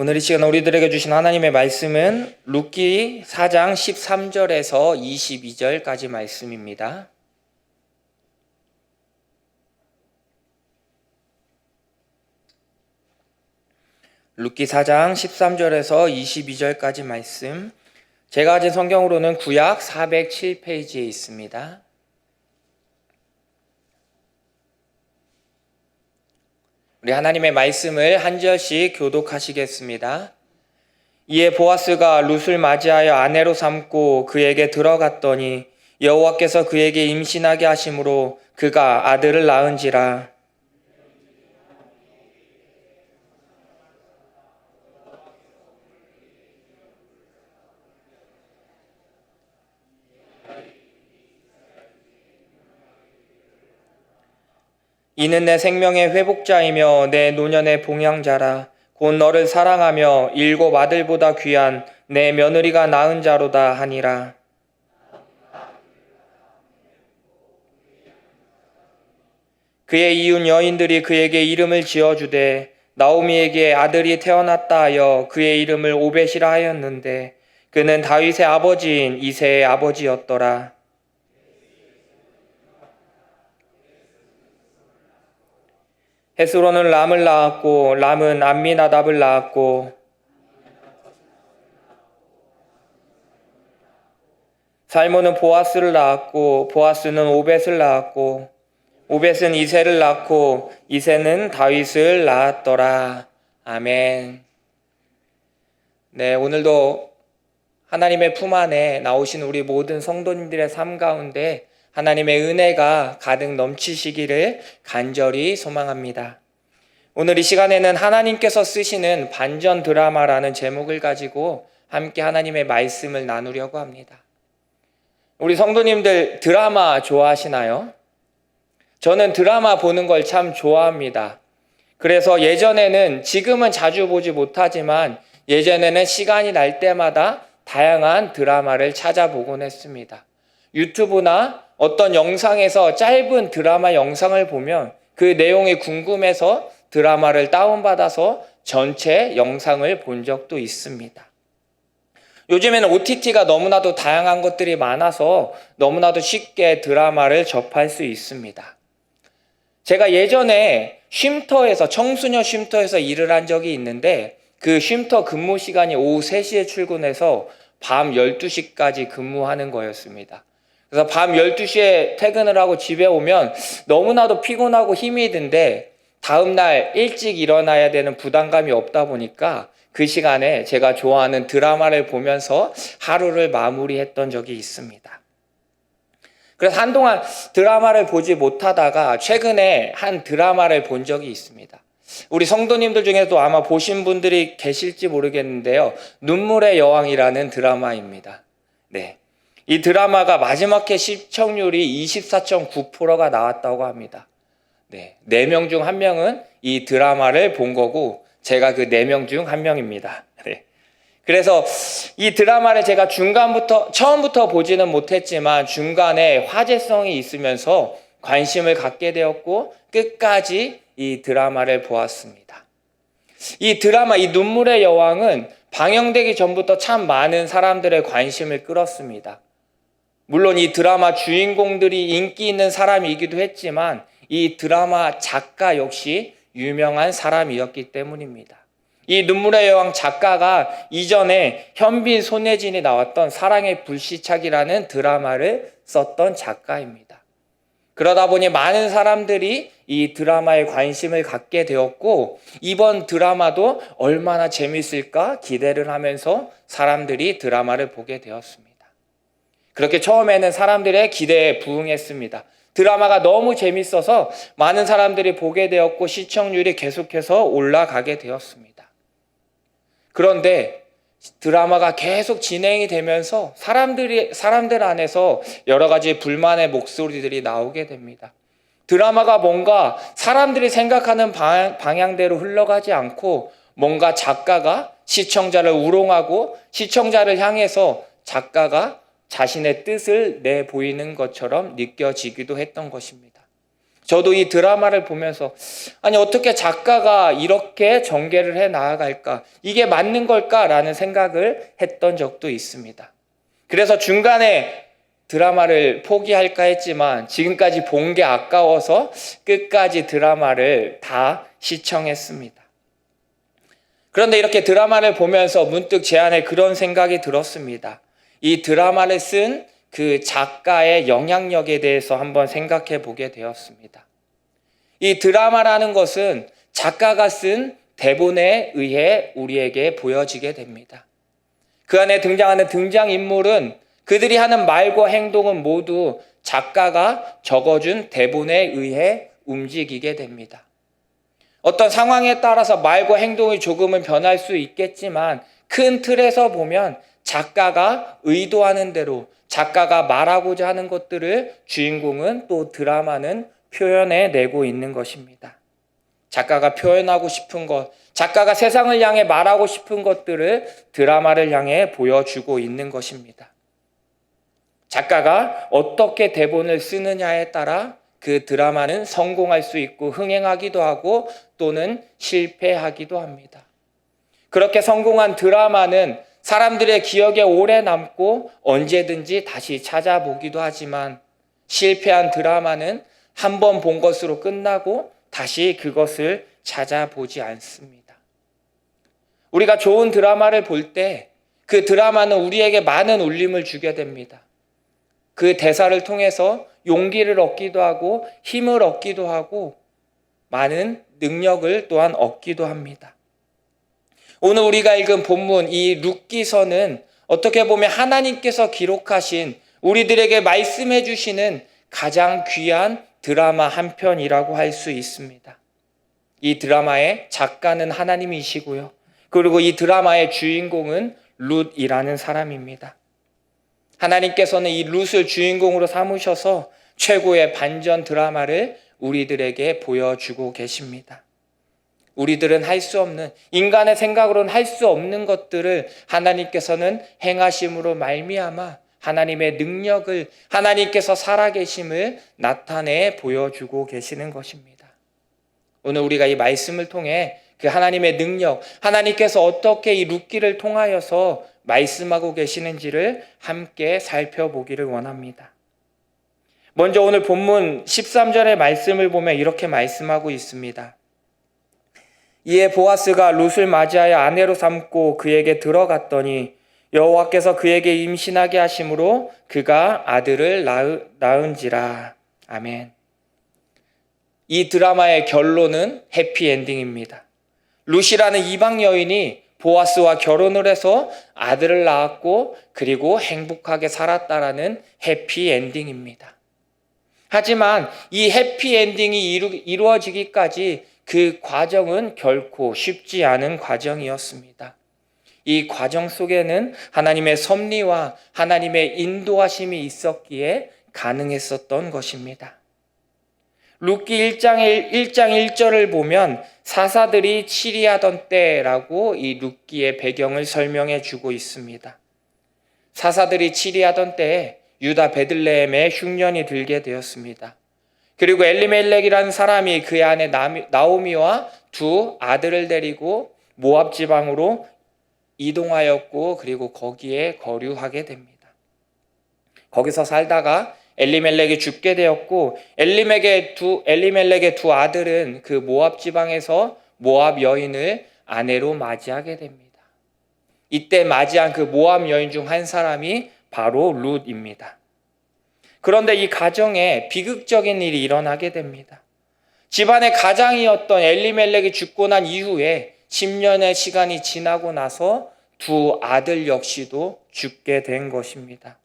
오늘 이 시간 우리들에게 주신 하나님의 말씀은 룻기 4장 13절에서 22절까지 말씀입니다. 룻기 4장 13절에서 22절까지 말씀, 제가 가진 성경으로는 구약 407페이지에 있습니다. 우리 하나님의 말씀을 한 절씩 교독하시겠습니다. 이에 보아스가 룻을 맞이하여 아내로 삼고 그에게 들어갔더니 여호와께서 그에게 임신하게 하심으로 그가 아들을 낳은지라. 이는 내 생명의 회복자이며 내 노년의 봉양자라. 곧 너를 사랑하며 7 아들보다 귀한 내 며느리가 낳은 자로다 하니라. 그의 이웃 여인들이 그에게 이름을 지어주되 나오미에게 아들이 태어났다 하여 그의 이름을 오벳이라 하였는데 그는 다윗의 아버지인 이새의 아버지였더라. 헤스론은 람을 낳았고 람은 암미나답을 낳았고 살몬은 보아스를 낳았고 보아스는 오벳을 낳았고 오벳은 이새를 낳고 이새는 다윗을 낳았더라. 아멘. 네, 오늘도 하나님의 품 안에 나오신 우리 모든 성도님들의 삶 가운데 하나님의 은혜가 가득 넘치시기를 간절히 소망합니다. 오늘 이 시간에는 하나님께서 쓰시는 반전 드라마라는 제목을 가지고 함께 하나님의 말씀을 나누려고 합니다. 우리 성도님들 드라마 좋아하시나요? 저는 드라마 보는 걸 참 좋아합니다. 그래서 예전에는, 지금은 자주 보지 못하지만 예전에는 시간이 날 때마다 다양한 드라마를 찾아보곤 했습니다. 유튜브나 어떤 영상에서 짧은 드라마 영상을 보면 그 내용이 궁금해서 드라마를 다운받아서 전체 영상을 본 적도 있습니다. 요즘에는 OTT가 너무나도 다양한 것들이 많아서 너무나도 쉽게 드라마를 접할 수 있습니다. 제가 예전에 쉼터에서, 청소년 쉼터에서 일을 한 적이 있는데 그 쉼터 근무 시간이 오후 3시에 출근해서 밤 12시까지 근무하는 거였습니다. 그래서 밤 12시에 퇴근을 하고 집에 오면 너무나도 피곤하고 힘이 든데 다음날 일찍 일어나야 되는 부담감이 없다 보니까 그 시간에 제가 좋아하는 드라마를 보면서 하루를 마무리했던 적이 있습니다. 그래서 한동안 드라마를 보지 못하다가 최근에 한 드라마를 본 적이 있습니다. 우리 성도님들 중에도 아마 보신 분들이 계실지 모르겠는데요. 눈물의 여왕이라는 드라마입니다. 네. 이 드라마가 마지막 회 시청률이 24.9%가 나왔다고 합니다. 네. 4명 중 1명은 이 드라마를 본 거고 제가 그 4명 중 1명입니다. 네. 그래서 이 드라마를 제가 처음부터 보지는 못했지만 중간에 화제성이 있으면서 관심을 갖게 되었고 끝까지 이 드라마를 보았습니다. 이 드라마, 이 눈물의 여왕은 방영되기 전부터 참 많은 사람들의 관심을 끌었습니다. 물론 이 드라마 주인공들이 인기 있는 사람이기도 했지만 이 드라마 작가 역시 유명한 사람이었기 때문입니다. 이 눈물의 여왕 작가가 이전에 현빈, 손예진이 나왔던 사랑의 불시착이라는 드라마를 썼던 작가입니다. 그러다 보니 많은 사람들이 이 드라마에 관심을 갖게 되었고 이번 드라마도 얼마나 재밌을까 기대를 하면서 사람들이 드라마를 보게 되었습니다. 그렇게 처음에는 사람들의 기대에 부응했습니다. 드라마가 너무 재밌어서 많은 사람들이 보게 되었고 시청률이 계속해서 올라가게 되었습니다. 그런데 드라마가 계속 진행이 되면서 사람들 안에서 여러 가지 불만의 목소리들이 나오게 됩니다. 드라마가 뭔가 사람들이 생각하는 방향대로 흘러가지 않고 뭔가 작가가 시청자를 우롱하고 시청자를 향해서 작가가 자신의 뜻을 내보이는 것처럼 느껴지기도 했던 것입니다. 저도 이 드라마를 보면서 아니 어떻게 작가가 이렇게 전개를 해 나아갈까? 이게 맞는 걸까라는 생각을 했던 적도 있습니다. 그래서 중간에 드라마를 포기할까 했지만 지금까지 본 게 아까워서 끝까지 드라마를 다 시청했습니다. 그런데 이렇게 드라마를 보면서 문득 제 안에 그런 생각이 들었습니다. 이 드라마를 쓴 그 작가의 영향력에 대해서 한번 생각해 보게 되었습니다. 이 드라마라는 것은 작가가 쓴 대본에 의해 우리에게 보여지게 됩니다. 그 안에 등장하는 등장인물은 그들이 하는 말과 행동은 모두 작가가 적어준 대본에 의해 움직이게 됩니다. 어떤 상황에 따라서 말과 행동이 조금은 변할 수 있겠지만 큰 틀에서 보면 작가가 의도하는 대로 작가가 말하고자 하는 것들을 주인공은 또 드라마는 표현해내고 있는 것입니다. 작가가 표현하고 싶은 것, 작가가 세상을 향해 말하고 싶은 것들을 드라마를 향해 보여주고 있는 것입니다. 작가가 어떻게 대본을 쓰느냐에 따라 그 드라마는 성공할 수 있고 흥행하기도 하고 또는 실패하기도 합니다. 그렇게 성공한 드라마는 사람들의 기억에 오래 남고 언제든지 다시 찾아보기도 하지만 실패한 드라마는 한 번 본 것으로 끝나고 다시 그것을 찾아보지 않습니다. 우리가 좋은 드라마를 볼 때 그 드라마는 우리에게 많은 울림을 주게 됩니다. 그 대사를 통해서 용기를 얻기도 하고 힘을 얻기도 하고 많은 능력을 또한 얻기도 합니다. 오늘 우리가 읽은 본문 이 룻기서는 어떻게 보면 하나님께서 기록하신 우리들에게 말씀해 주시는 가장 귀한 드라마 한 편이라고 할 수 있습니다. 이 드라마의 작가는 하나님이시고요. 그리고 이 드라마의 주인공은 룻이라는 사람입니다. 하나님께서는 이 룻을 주인공으로 삼으셔서 최고의 반전 드라마를 우리들에게 보여주고 계십니다. 우리들은 할 수 없는, 인간의 생각으로는 할 수 없는 것들을 하나님께서는 행하심으로 말미암아 하나님의 능력을, 하나님께서 살아계심을 나타내 보여주고 계시는 것입니다. 오늘 우리가 이 말씀을 통해 그 하나님의 능력, 하나님께서 어떻게 이 룻기를 통하여서 말씀하고 계시는지를 함께 살펴보기를 원합니다. 먼저 오늘 본문 13절의 말씀을 보면 이렇게 말씀하고 있습니다. 이에 보아스가 룻을 맞이하여 아내로 삼고 그에게 들어갔더니 여호와께서 그에게 임신하게 하심으로 그가 아들을 낳은지라. 아멘. 이 드라마의 결론은 해피엔딩입니다. 룻이라는 이방 여인이 보아스와 결혼을 해서 아들을 낳았고 그리고 행복하게 살았다라는 해피엔딩입니다. 하지만 이 해피엔딩이 이루어지기까지 그 과정은 결코 쉽지 않은 과정이었습니다. 이 과정 속에는 하나님의 섭리와 하나님의 인도하심이 있었기에 가능했었던 것입니다. 룻기 1장 1절을 보면 사사들이 치리하던 때라고 이 룻기의 배경을 설명해 주고 있습니다. 사사들이 치리하던 때에 유다 베들레헴에 흉년이 들게 되었습니다. 그리고 엘리멜렉이라는 사람이 그 안에 나오미와 두 아들을 데리고 모압 지방으로 이동하였고 그리고 거기에 거류하게 됩니다. 거기서 살다가 엘리멜렉이 죽게 되었고 엘리멜렉의 두 아들은 그 모압 지방에서 모압 여인을 아내로 맞이하게 됩니다. 이때 맞이한 그 모압 여인 중 한 사람이 바로 룻입니다. 그런데 이 가정에 비극적인 일이 일어나게 됩니다. 집안의 가장이었던 엘리멜렉이 죽고 난 이후에 10년의 시간이 지나고 나서 두 아들 역시도 죽게 된 것입니다.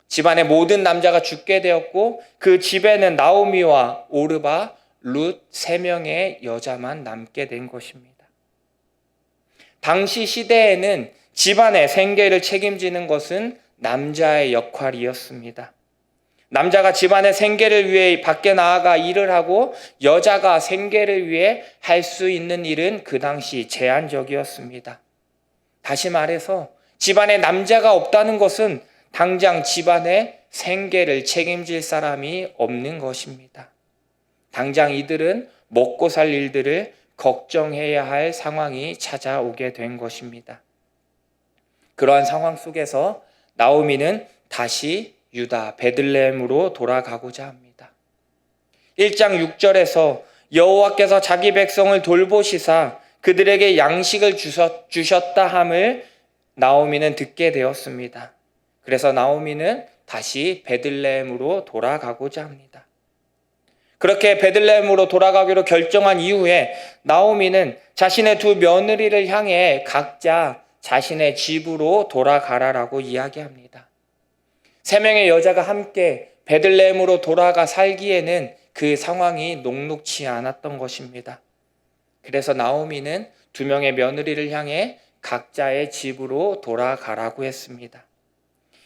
집안의 모든 남자가 죽게 되었고 그 집에는 나오미와 오르바, 룻 3명의 여자만 남게 된 것입니다. 당시 시대에는 집안의 생계를 책임지는 것은 남자의 역할이었습니다. 남자가 집안의 생계를 위해 밖에 나아가 일을 하고 여자가 생계를 위해 할 수 있는 일은 그 당시 제한적이었습니다. 다시 말해서 집안에 남자가 없다는 것은 당장 집안의 생계를 책임질 사람이 없는 것입니다. 당장 이들은 먹고 살 일들을 걱정해야 할 상황이 찾아오게 된 것입니다. 그러한 상황 속에서 나오미는 다시 유다 베들레헴으로 돌아가고자 합니다. 1장 6절에서 여호와께서 자기 백성을 돌보시사 그들에게 양식을 주셨다 함을 나오미는 듣게 되었습니다. 그래서 나오미는 다시 베들레헴으로 돌아가고자 합니다. 그렇게 베들레헴으로 돌아가기로 결정한 이후에 나오미는 자신의 두 며느리를 향해 각자 자신의 집으로 돌아가라라고 이야기합니다. 3명의 여자가 함께 베들레헴으로 돌아가 살기에는 그 상황이 녹록치 않았던 것입니다. 그래서 나오미는 2명의 며느리를 향해 각자의 집으로 돌아가라고 했습니다.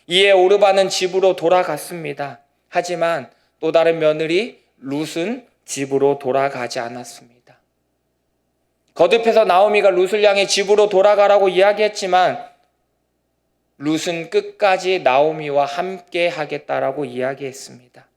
이에 오르바는 집으로 돌아갔습니다. 하지만 또 다른 며느리 룻은 집으로 돌아가지 않았습니다. 거듭해서 나오미가 룻을 향해 집으로 돌아가라고 이야기했지만 룻은 끝까지 나오미와 함께 하겠다라고 이야기했습니다.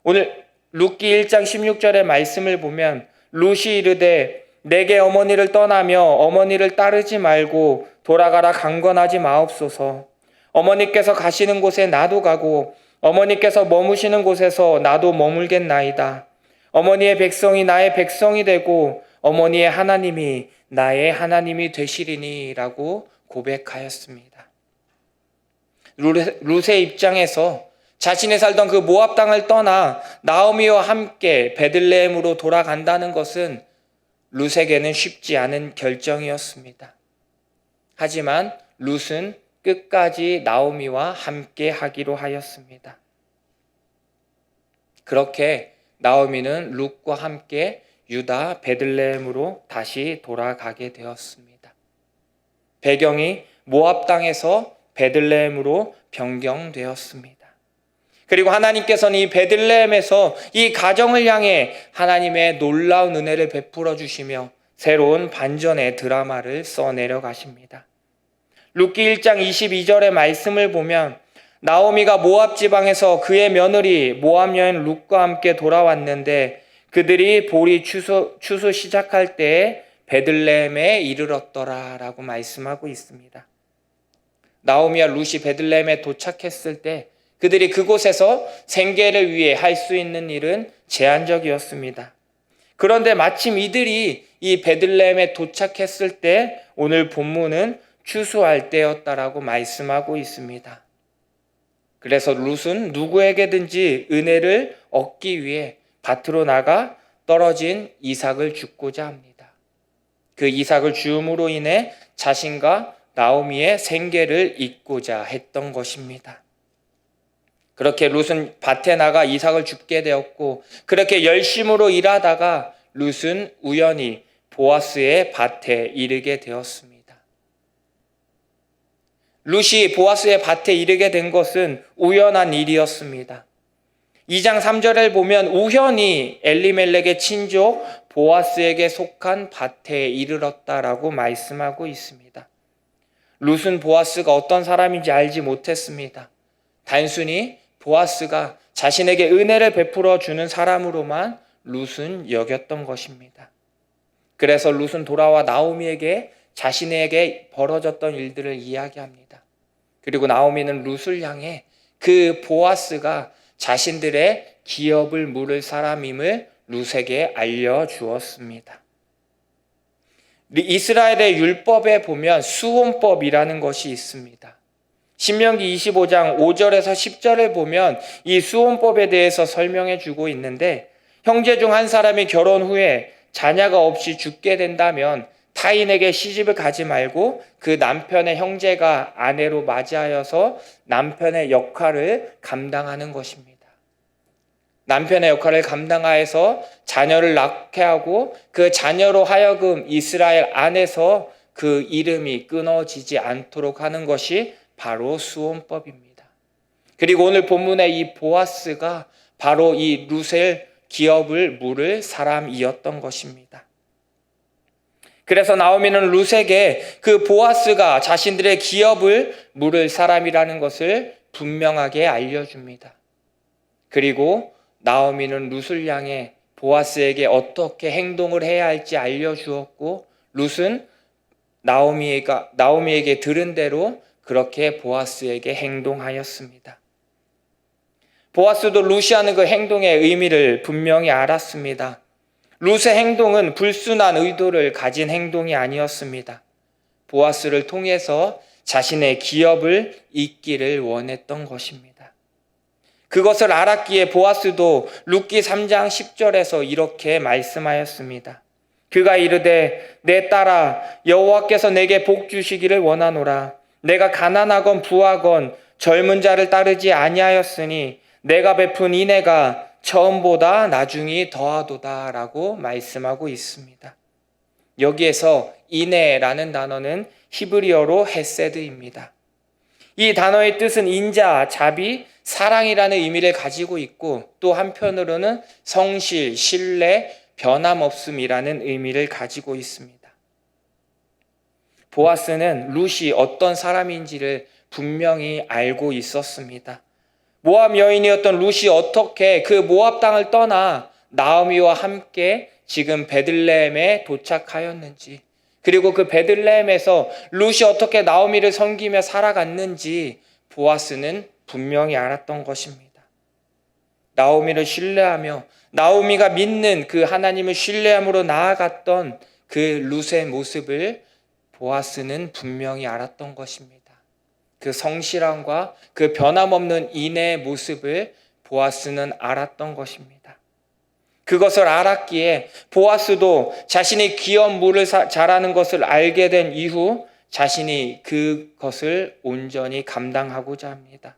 오늘 룻기 1장 16절의 말씀을 보면 룻이 이르되 내게 어머니를 떠나며 어머니를 따르지 말고 돌아가라 강건하지 마옵소서. 어머니께서 가시는 곳에 나도 가고 어머니께서 머무시는 곳에서 나도 머물겠나이다. 어머니의 백성이 나의 백성이 되고 어머니의 하나님이 나의 하나님이 되시리니 라고 고백하였습니다. 룻의 입장에서 자신이 살던 그 모압 땅을 떠나 나오미와 함께 베들레헴으로 돌아간다는 것은 룻에게는 쉽지 않은 결정이었습니다. 하지만 룻은 끝까지 나오미와 함께 하기로 하였습니다. 그렇게 나오미는 룻과 함께 유다 베들레헴으로 다시 돌아가게 되었습니다. 배경이 모압 땅에서 베들레헴으로 변경되었습니다. 그리고 하나님께서는 이 베들레헴에서 이 가정을 향해 하나님의 놀라운 은혜를 베풀어 주시며 새로운 반전의 드라마를 써내려 가십니다. 룻기 1장 22절의 말씀을 보면 나오미가 모압 지방에서 그의 며느리 모압 여인 룻과 함께 돌아왔는데 그들이 보리 추수 시작할 때에 베들레헴에 이르렀더라라고 말씀하고 있습니다. 나오미와 룻이 베들레헴에 도착했을 때 그들이 그곳에서 생계를 위해 할 수 있는 일은 제한적이었습니다. 그런데 마침 이들이 이 베들레헴에 도착했을 때 오늘 본문은 추수할 때였다라고 말씀하고 있습니다. 그래서 룻은 누구에게든지 은혜를 얻기 위해 밭으로 나가 떨어진 이삭을 줍고자 합니다. 그 이삭을 주음으로 인해 자신과 나오미의 생계를 잇고자 했던 것입니다. 그렇게 룻은 밭에 나가 이삭을 줍게 되었고 그렇게 열심으로 일하다가 룻은 우연히 보아스의 밭에 이르게 되었습니다. 룻이 보아스의 밭에 이르게 된 것은 우연한 일이었습니다. 2장 3절을 보면 우연히 엘리멜렉의 친족 보아스에게 속한 밭에 이르렀다라고 말씀하고 있습니다. 룻은 보아스가 어떤 사람인지 알지 못했습니다. 단순히 보아스가 자신에게 은혜를 베풀어 주는 사람으로만 룻은 여겼던 것입니다. 그래서 룻은 돌아와 나오미에게 자신에게 벌어졌던 일들을 이야기합니다. 그리고 나오미는 룻을 향해 그 보아스가 자신들의 기업을 물을 사람임을 룻에게 알려주었습니다. 이스라엘의 율법에 보면 수혼법이라는 것이 있습니다. 신명기 25장 5절에서 10절을 보면 이 수혼법에 대해서 설명해 주고 있는데 형제 중 한 사람이 결혼 후에 자녀가 없이 죽게 된다면 타인에게 시집을 가지 말고 그 남편의 형제가 아내로 맞이하여서 남편의 역할을 감당하는 것입니다. 남편의 역할을 감당하여서 자녀를 낳게 하고 그 자녀로 하여금 이스라엘 안에서 그 이름이 끊어지지 않도록 하는 것이 바로 수혼법입니다. 그리고 오늘 본문의 이 보아스가 바로 이 룻의 기업을 물을 사람이었던 것입니다. 그래서 나오미는 룻에게 그 보아스가 자신들의 기업을 물을 사람이라는 것을 분명하게 알려줍니다. 그리고 나오미는 룻을 향해 보아스에게 어떻게 행동을 해야 할지 알려주었고, 룻은 나오미에게 들은 대로 그렇게 보아스에게 행동하였습니다. 보아스도 룻이 하는 그 행동의 의미를 분명히 알았습니다. 룻의 행동은 불순한 의도를 가진 행동이 아니었습니다. 보아스를 통해서 자신의 기업을 잇기를 원했던 것입니다. 그것을 알았기에 보아스도 룻기 3장 10절에서 이렇게 말씀하였습니다. 그가 이르되 내 딸아 여호와께서 내게 복 주시기를 원하노라. 내가 가난하건 부하건 젊은 자를 따르지 아니하였으니 내가 베푼 인애가 처음보다 나중이 더하도다 라고 말씀하고 있습니다. 여기에서 인애라는 단어는 히브리어로 헤세드입니다. 이 단어의 뜻은 인자, 자비, 사랑이라는 의미를 가지고 있고 또 한편으로는 성실, 신뢰, 변함없음이라는 의미를 가지고 있습니다. 보아스는 룻이 어떤 사람인지를 분명히 알고 있었습니다. 모압 여인이었던 룻이 어떻게 그 모압 땅을 떠나 나오미와 함께 지금 베들레헴에 도착하였는지, 그리고 그 베들레헴에서 룻이 어떻게 나오미를 섬기며 살아갔는지 보아스는 분명히 알았던 것입니다. 나오미를 신뢰하며 나오미가 믿는 그 하나님을 신뢰함으로 나아갔던 그 룻의 모습을 보아스는 분명히 알았던 것입니다. 그 성실함과 그 변함없는 인애의 모습을 보아스는 알았던 것입니다. 그것을 알았기에 보아스도 자신이 기업 물을 잘하는 것을 알게 된 이후 자신이 그것을 온전히 감당하고자 합니다.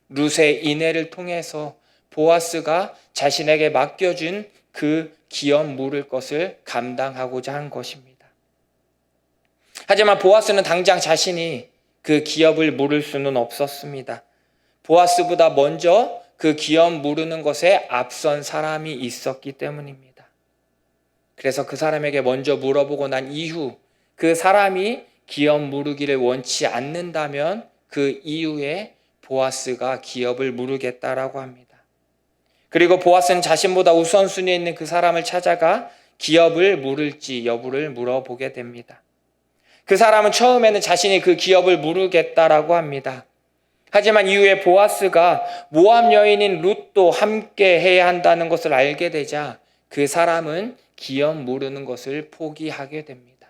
룻의 인애를 통해서 보아스가 자신에게 맡겨준 그 기업 물을 것을 감당하고자 한 것입니다. 하지만 보아스는 당장 자신이 그 기업을 물을 수는 없었습니다. 보아스보다 먼저 그 기업 무르는 것에 앞선 사람이 있었기 때문입니다. 그래서 그 사람에게 먼저 물어보고 난 이후 그 사람이 기업 무르기를 원치 않는다면 그 이후에 보아스가 기업을 무르겠다라고 합니다. 그리고 보아스는 자신보다 우선순위에 있는 그 사람을 찾아가 기업을 무를지 여부를 물어보게 됩니다. 그 사람은 처음에는 자신이 그 기업을 무르겠다라고 합니다. 하지만 이후에 보아스가 모압 여인인 룻도 함께 해야 한다는 것을 알게 되자 그 사람은 기업 무르는 것을 포기하게 됩니다.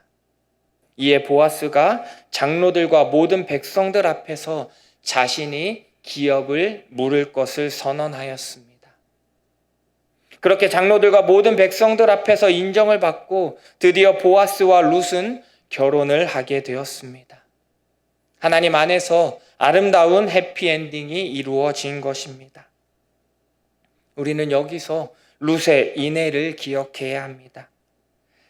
이에 보아스가 장로들과 모든 백성들 앞에서 자신이 기업을 무를 것을 선언하였습니다. 그렇게 장로들과 모든 백성들 앞에서 인정을 받고 드디어 보아스와 룻은 결혼을 하게 되었습니다. 하나님 안에서 아름다운 해피엔딩이 이루어진 것입니다. 우리는 여기서 룻의 인애를 기억해야 합니다.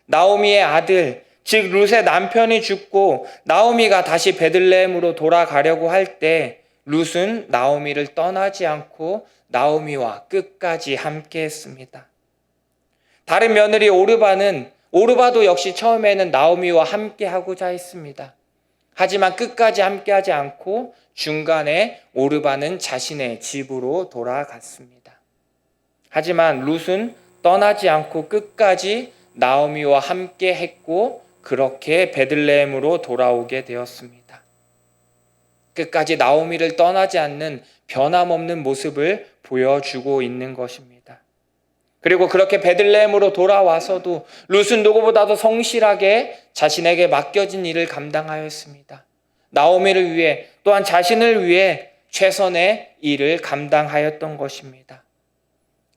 나오미의 아들, 즉 룻의 남편이 죽고 나오미가 다시 베들레헴으로 돌아가려고 할 때 룻은 나오미를 떠나지 않고 나오미와 끝까지 함께 했습니다. 다른 며느리 오르바도 역시 처음에는 나오미와 함께 하고자 했습니다. 하지만 끝까지 함께하지 않고 중간에 오르바는 자신의 집으로 돌아갔습니다. 하지만 룻은 떠나지 않고 끝까지 나오미와 함께 했고 그렇게 베들레헴으로 돌아오게 되었습니다. 끝까지 나오미를 떠나지 않는 변함없는 모습을 보여주고 있는 것입니다. 그리고 그렇게 베들레헴으로 돌아와서도 룻은 누구보다도 성실하게 자신에게 맡겨진 일을 감당하였습니다. 나오미를 위해 또한 자신을 위해 최선의 일을 감당하였던 것입니다.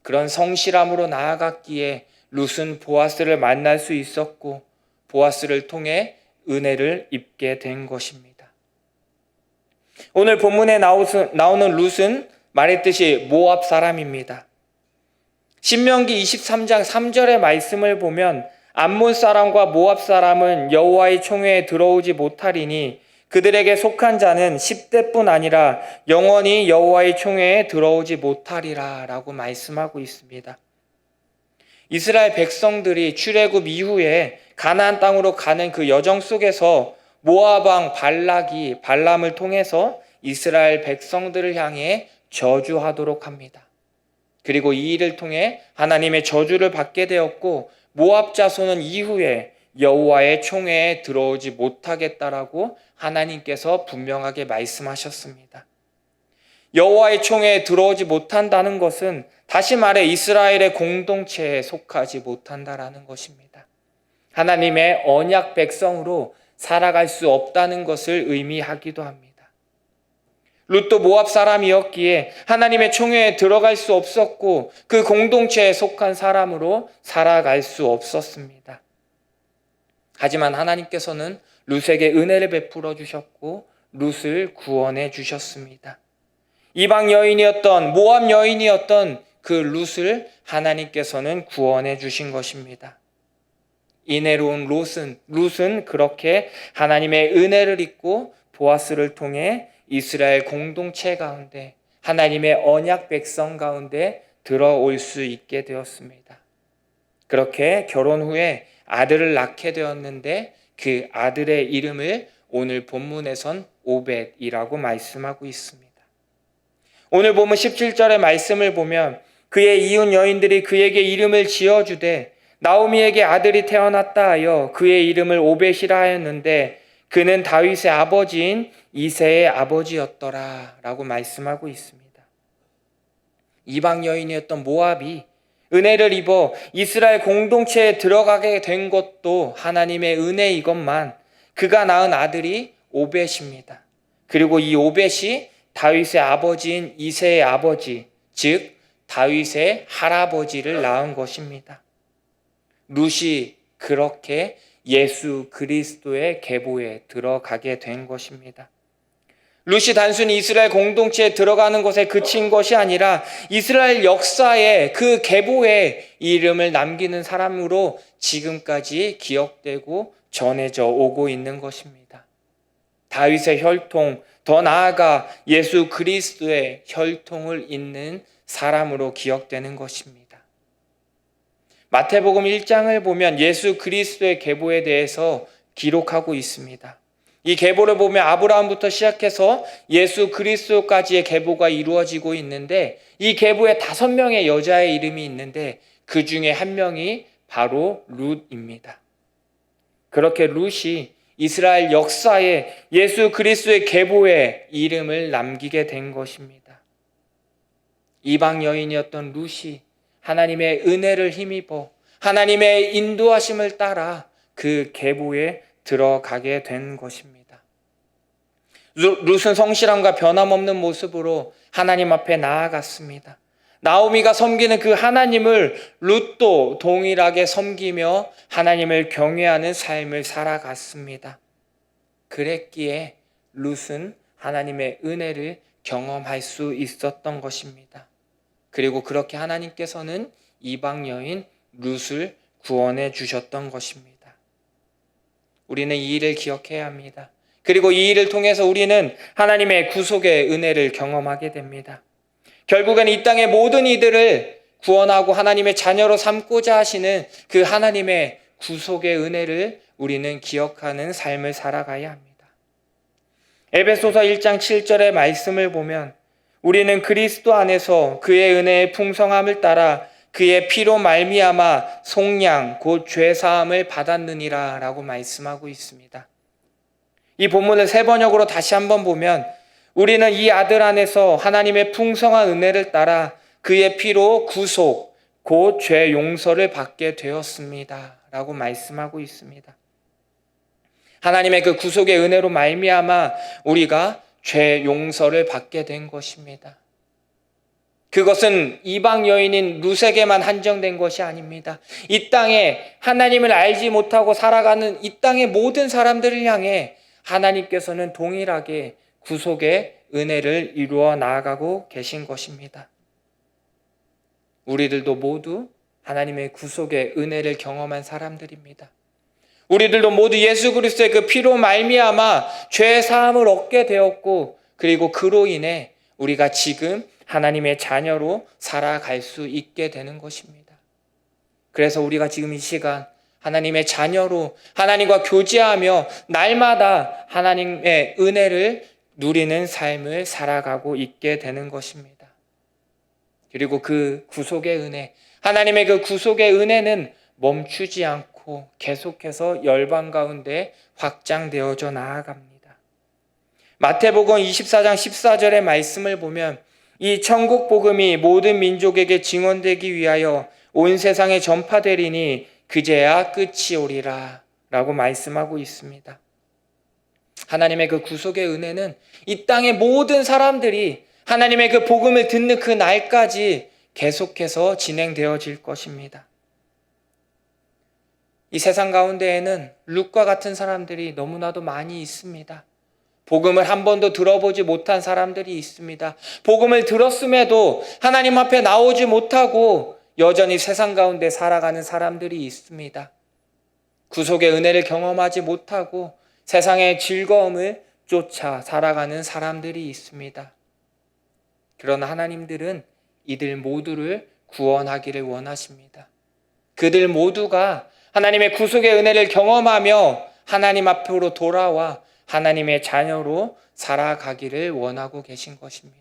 그런 성실함으로 나아갔기에 룻은 보아스를 만날 수 있었고 보아스를 통해 은혜를 입게 된 것입니다. 오늘 본문에 나오는 룻은 말했듯이 모압 사람입니다. 신명기 23장 3절의 말씀을 보면 암몬 사람과 모압 사람은 여호와의 총회에 들어오지 못하리니 그들에게 속한 자는 10대뿐 아니라 영원히 여호와의 총회에 들어오지 못하리라 라고 말씀하고 있습니다. 이스라엘 백성들이 출애굽 이후에 가나안 땅으로 가는 그 여정 속에서 모압 왕 발락이 발람을 통해서 이스라엘 백성들을 향해 저주하도록 합니다. 그리고 이 일을 통해 하나님의 저주를 받게 되었고 모압 자손은 이후에 여호와의 총회에 들어오지 못하겠다라고 하나님께서 분명하게 말씀하셨습니다. 여호와의 총회에 들어오지 못한다는 것은 다시 말해 이스라엘의 공동체에 속하지 못한다라는 것입니다. 하나님의 언약 백성으로 살아갈 수 없다는 것을 의미하기도 합니다. 룻도 모압 사람이었기에 하나님의 총회에 들어갈 수 없었고 그 공동체에 속한 사람으로 살아갈 수 없었습니다. 하지만 하나님께서는 룻에게 은혜를 베풀어 주셨고 룻을 구원해 주셨습니다. 이방 여인이었던 모압 여인이었던 그 룻을 하나님께서는 구원해 주신 것입니다. 이내로운 룻은 그렇게 하나님의 은혜를 입고 보아스를 통해 이스라엘 공동체 가운데 하나님의 언약 백성 가운데 들어올 수 있게 되었습니다. 그렇게 결혼 후에 아들을 낳게 되었는데 그 아들의 이름을 오늘 본문에선 오벳이라고 말씀하고 있습니다. 오늘 보면 17절의 말씀을 보면 그의 이웃 여인들이 그에게 이름을 지어주되 나오미에게 아들이 태어났다 하여 그의 이름을 오벳이라 하였는데 그는 다윗의 아버지인 이새의 아버지였더라 라고 말씀하고 있습니다. 이방 여인이었던 모압이 은혜를 입어 이스라엘 공동체에 들어가게 된 것도 하나님의 은혜이건만 그가 낳은 아들이 오벳입니다. 그리고 이 오벳이 다윗의 아버지인 이새의 아버지, 즉 다윗의 할아버지를 낳은 것입니다. 룻이 그렇게 예수 그리스도의 계보에 들어가게 된 것입니다. 룻이 단순히 이스라엘 공동체에 들어가는 것에 그친 것이 아니라 이스라엘 역사에 그 계보에 이름을 남기는 사람으로 지금까지 기억되고 전해져 오고 있는 것입니다. 다윗의 혈통, 더 나아가 예수 그리스도의 혈통을 잇는 사람으로 기억되는 것입니다. 마태복음 1장을 보면 예수 그리스도의 계보에 대해서 기록하고 있습니다. 이 계보를 보면 아브라함부터 시작해서 예수 그리스도까지의 계보가 이루어지고 있는데 이 계보에 5명의 여자의 이름이 있는데 그 중에 한 명이 바로 룻입니다. 그렇게 룻이 이스라엘 역사에 예수 그리스도의 계보에 이름을 남기게 된 것입니다. 이방 여인이었던 룻이 하나님의 은혜를 힘입어 하나님의 인도하심을 따라 그 계보에 들어가게 된 것입니다. 룻은 성실함과 변함없는 모습으로 하나님 앞에 나아갔습니다. 나오미가 섬기는 그 하나님을 룻도 동일하게 섬기며 하나님을 경외하는 삶을 살아갔습니다. 그랬기에 룻은 하나님의 은혜를 경험할 수 있었던 것입니다. 그리고 그렇게 하나님께서는 이방 여인 룻을 구원해 주셨던 것입니다. 우리는 이 일을 기억해야 합니다. 그리고 이 일을 통해서 우리는 하나님의 구속의 은혜를 경험하게 됩니다. 결국엔 이 땅의 모든 이들을 구원하고 하나님의 자녀로 삼고자 하시는 그 하나님의 구속의 은혜를 우리는 기억하는 삶을 살아가야 합니다. 에베소서 1장 7절의 말씀을 보면 우리는 그리스도 안에서 그의 은혜의 풍성함을 따라 그의 피로 말미암아 속량 곧 죄사함을 받았느니라 라고 말씀하고 있습니다. 이 본문을 세 번역으로 다시 한번 보면 우리는 이 아들 안에서 하나님의 풍성한 은혜를 따라 그의 피로 구속 곧 죄 용서를 받게 되었습니다 라고 말씀하고 있습니다. 하나님의 그 구속의 은혜로 말미암아 우리가 죄 용서를 받게 된 것입니다. 그것은 이방 여인인 룻에게만 한정된 것이 아닙니다. 이 땅에 하나님을 알지 못하고 살아가는 이 땅의 모든 사람들을 향해 하나님께서는 동일하게 구속의 은혜를 이루어 나아가고 계신 것입니다. 우리들도 모두 하나님의 구속의 은혜를 경험한 사람들입니다. 우리들도 모두 예수 그리스도의 그 피로 말미암아 죄 사함을 얻게 되었고 그리고 그로 인해 우리가 지금 하나님의 자녀로 살아갈 수 있게 되는 것입니다. 그래서 우리가 지금 이 시간 하나님의 자녀로 하나님과 교제하며 날마다 하나님의 은혜를 누리는 삶을 살아가고 있게 되는 것입니다. 그리고 그 구속의 은혜, 하나님의 그 구속의 은혜는 멈추지 않고 계속해서 열방 가운데 확장되어져 나아갑니다. 마태복음 24장 14절의 말씀을 보면 이 천국 복음이 모든 민족에게 증언되기 위하여 온 세상에 전파되리니 그제야 끝이 오리라 라고 말씀하고 있습니다. 하나님의 그 구속의 은혜는 이 땅의 모든 사람들이 하나님의 그 복음을 듣는 그 날까지 계속해서 진행되어질 것입니다. 이 세상 가운데에는 룻과 같은 사람들이 너무나도 많이 있습니다. 복음을 한 번도 들어보지 못한 사람들이 있습니다. 복음을 들었음에도 하나님 앞에 나오지 못하고 여전히 세상 가운데 살아가는 사람들이 있습니다. 구속의 은혜를 경험하지 못하고 세상의 즐거움을 쫓아 살아가는 사람들이 있습니다. 그러나 하나님들은 이들 모두를 구원하기를 원하십니다. 그들 모두가 하나님의 구속의 은혜를 경험하며 하나님 앞으로 돌아와 하나님의 자녀로 살아가기를 원하고 계신 것입니다.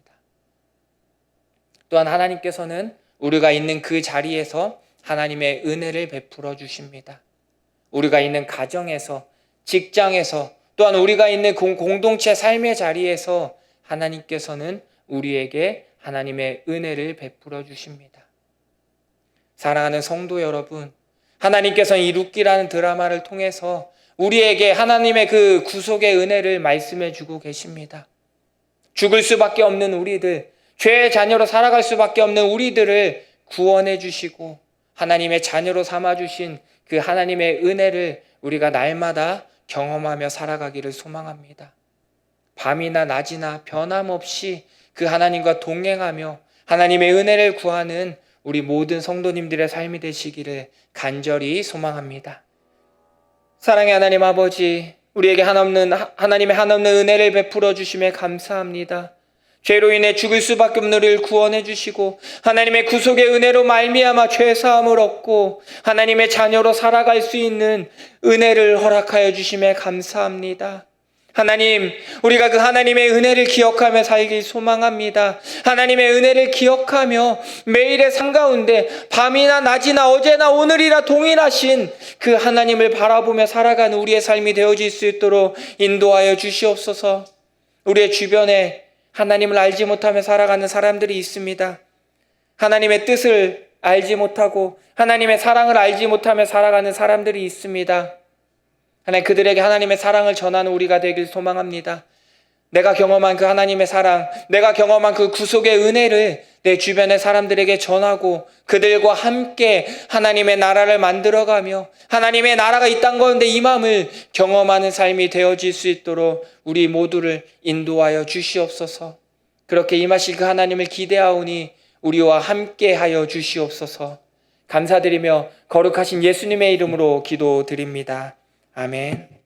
또한 하나님께서는 우리가 있는 그 자리에서 하나님의 은혜를 베풀어 주십니다. 우리가 있는 가정에서, 직장에서, 또한 우리가 있는 공동체 삶의 자리에서 하나님께서는 우리에게 하나님의 은혜를 베풀어 주십니다. 사랑하는 성도 여러분, 하나님께서는 이 룻기라는 드라마를 통해서 우리에게 하나님의 그 구속의 은혜를 말씀해 주고 계십니다. 죽을 수밖에 없는 우리들, 죄의 자녀로 살아갈 수밖에 없는 우리들을 구원해 주시고 하나님의 자녀로 삼아 주신 그 하나님의 은혜를 우리가 날마다 경험하며 살아가기를 소망합니다. 밤이나 낮이나 변함없이 그 하나님과 동행하며 하나님의 은혜를 구하는 우리 모든 성도님들의 삶이 되시기를 간절히 소망합니다. 사랑의 하나님 아버지, 우리에게 하나님의 한없는 은혜를 베풀어 주심에 감사합니다. 죄로 인해 죽을 수밖에 없는 우리를 구원해 주시고 하나님의 구속의 은혜로 말미암아 죄 사함을 얻고 하나님의 자녀로 살아갈 수 있는 은혜를 허락하여 주심에 감사합니다. 하나님, 우리가 그 하나님의 은혜를 기억하며 살길 소망합니다. 하나님의 은혜를 기억하며 매일의 삶 가운데 밤이나 낮이나 어제나 오늘이나 동일하신 그 하나님을 바라보며 살아가는 우리의 삶이 되어질 수 있도록 인도하여 주시옵소서. 우리의 주변에 하나님을 알지 못하며 살아가는 사람들이 있습니다. 하나님의 뜻을 알지 못하고 하나님의 사랑을 알지 못하며 살아가는 사람들이 있습니다. 하나님, 그들에게 하나님의 사랑을 전하는 우리가 되길 소망합니다. 내가 경험한 그 하나님의 사랑, 내가 경험한 그 구속의 은혜를 내 주변의 사람들에게 전하고 그들과 함께 하나님의 나라를 만들어가며 하나님의 나라가 이 땅 가운데 임함을 경험하는 삶이 되어질 수 있도록 우리 모두를 인도하여 주시옵소서. 그렇게 임하실 그 하나님을 기대하오니 우리와 함께 하여 주시옵소서. 감사드리며 거룩하신 예수님의 이름으로 기도드립니다. 아멘.